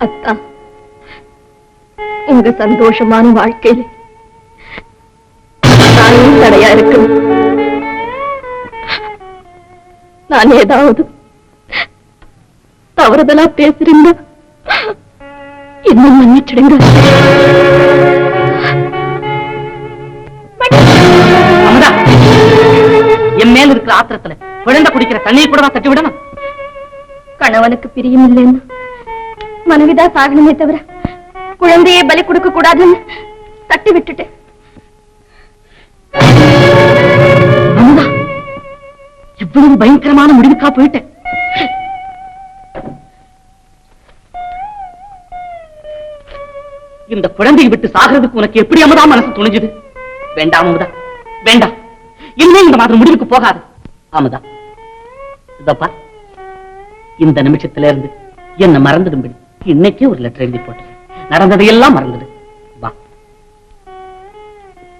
அத்தா, உங்க சந்தோஷமான வாழ்க்கையில நானும் தடையா இருக்கணும். நான் ஏதாவது தவறுதலா பேசிருந்தா இன்னும் மன்னிச்சிடுங்க. என் மேல இருக்கிற ஆத்திரத்துல குழந்தை குடிக்கிற தண்ணீர் கூட தட்டி விடணும். கணவனுக்கு பிரியம் இல்லைன்னு மனைவிதான் சாகணுமே தவிர குழந்தையை பலி கொடுக்க கூடாதுன்னு தட்டி விட்டுட்டு இவ்வளவு பயங்கரமான முடிவுக்கா போயிட்டேன். இந்த குழந்தையை விட்டு சாகிறதுக்கு உனக்கு எப்படி அமுதா மனசு துணிஞ்சுது? வேண்டாம் அமுதா, வேண்டாம். இனிமே இந்த மாதிரி முடிவுக்கு போகாது. அமுதா, இதப்பா, இந்த நிமிஷத்துல இருந்து என்ன மறந்துடும்படி இன்னைக்கே ஒரு லெட்டர் எழுதி போட்டு நடந்ததையெல்லாம் மறந்துடு.